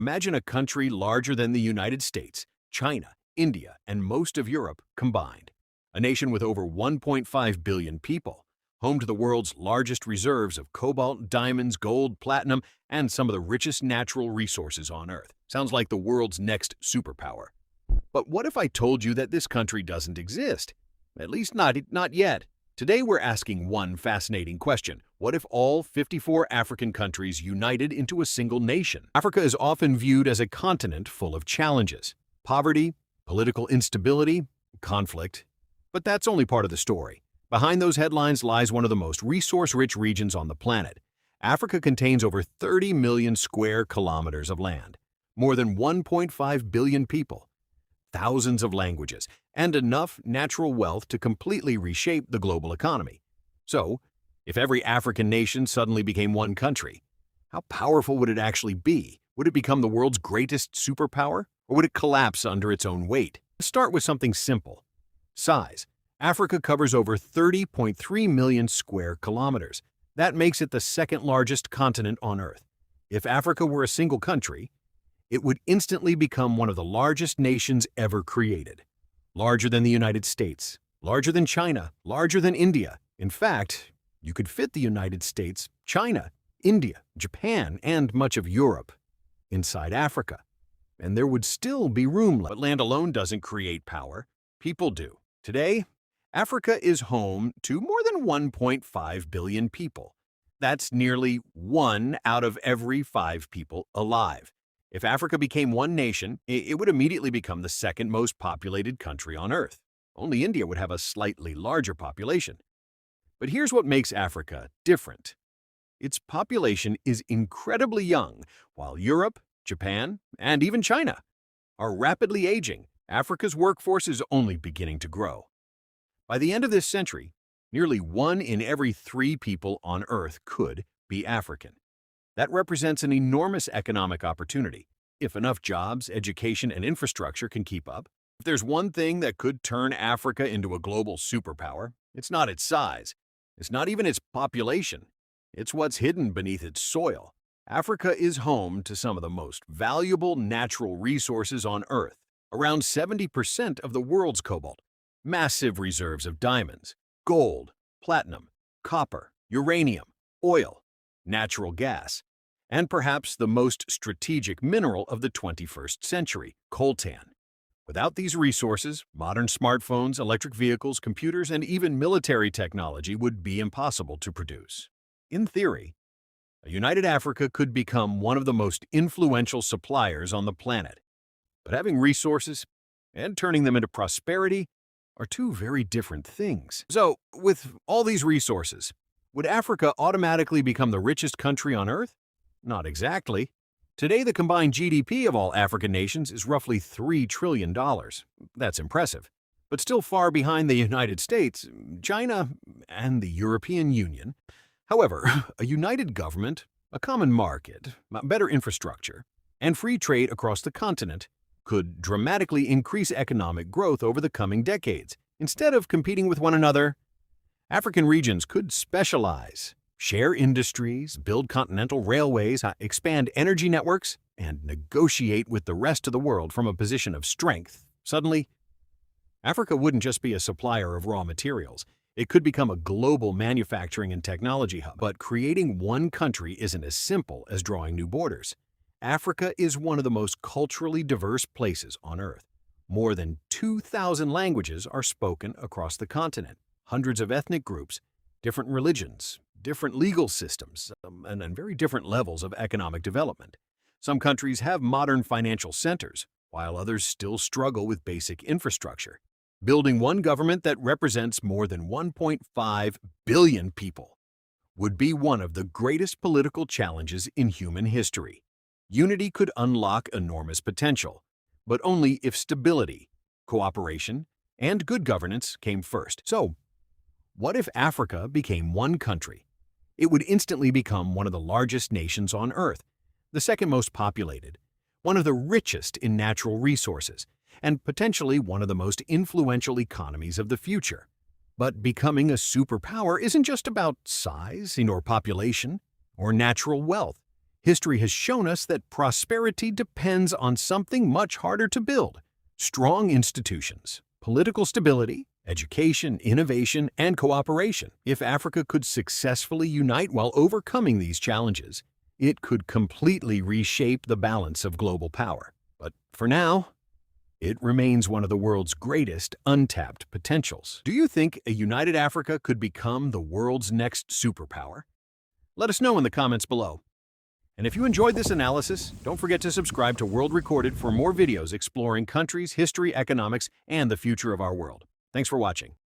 Imagine a country larger than the United States, China, India, and most of Europe combined. A nation with over 1.5 billion people, home to the world's largest reserves of cobalt, diamonds, gold, platinum, and some of the richest natural resources on Earth. Sounds like the world's next superpower. But what if I told you that this country doesn't exist? At least not yet. Today we're asking one fascinating question. What if all 54 African countries united into a single nation? Africa is often viewed as a continent full of challenges. Poverty, political instability, conflict. But that's only part of the story. Behind those headlines lies one of the most resource-rich regions on the planet. Africa contains over 30 million square kilometers of land, more than 1.5 billion people, thousands of languages, and enough natural wealth to completely reshape the global economy. So, if every African nation suddenly became one country, how powerful would it actually be? Would it become the world's greatest superpower, or would it collapse under its own weight? Let's start with something simple. Size. Africa covers over 30.3 million square kilometers. That makes it the second largest continent on Earth. If Africa were a single country, it would instantly become one of the largest nations ever created. Larger than the United States, larger than China, larger than India. In fact, you could fit the United States, China, India, Japan, and much of Europe inside Africa. And there would still be room left. But land alone doesn't create power. People do. Today, Africa is home to more than 1.5 billion people. That's nearly 1 out of every 5 people alive. If Africa became one nation, it would immediately become the second most populated country on Earth. Only India would have a slightly larger population. But here's what makes Africa different. Its population is incredibly young, while Europe, Japan, and even China are rapidly aging. Africa's workforce is only beginning to grow. By the end of this century, nearly 1 in every 3 people on Earth could be African. That represents an enormous economic opportunity, if enough jobs, education, and infrastructure can keep up. If there's one thing that could turn Africa into a global superpower, it's not its size. It's not even its population. It's what's hidden beneath its soil. Africa is home to some of the most valuable natural resources on Earth. Around 70% of the world's cobalt, massive reserves of diamonds, gold, platinum, copper, uranium, oil, natural gas, and perhaps the most strategic mineral of the 21st century, coltan. Without these resources, modern smartphones, electric vehicles, computers, and even military technology would be impossible to produce. In theory, a united Africa could become one of the most influential suppliers on the planet. But having resources and turning them into prosperity are two very different things. So, with all these resources, would Africa automatically become the richest country on Earth? Not exactly. Today, the combined GDP of all African nations is roughly $3 trillion. That's impressive, but still far behind the United States, China, and the European Union. However, a united government, a common market, better infrastructure, and free trade across the continent could dramatically increase economic growth over the coming decades. Instead of competing with one another, African regions could specialize, share industries, build continental railways, expand energy networks, and negotiate with the rest of the world from a position of strength. Suddenly, Africa wouldn't just be a supplier of raw materials. It could become a global manufacturing and technology hub. But creating one country isn't as simple as drawing new borders. Africa is one of the most culturally diverse places on Earth. More than 2,000 languages are spoken across the continent, hundreds of ethnic groups, different religions, different legal systems, and very different levels of economic development. Some countries have modern financial centers, while others still struggle with basic infrastructure. Building one government that represents more than 1.5 billion people would be one of the greatest political challenges in human history. Unity could unlock enormous potential, but only if stability, cooperation, and good governance came first. So, what if Africa became one country? It would instantly become one of the largest nations on Earth, the second most populated, one of the richest in natural resources, and potentially one of the most influential economies of the future. But becoming a superpower isn't just about size or population or natural wealth. History has shown us that prosperity depends on something much harder to build: strong institutions, political stability, education, innovation, and cooperation. If Africa could successfully unite while overcoming these challenges, it could completely reshape the balance of global power. But for now, it remains one of the world's greatest untapped potentials. Do you think a united Africa could become the world's next superpower? Let us know in the comments below. And if you enjoyed this analysis, don't forget to subscribe to World Recorded for more videos exploring countries, history, economics, and the future of our world. Thanks for watching.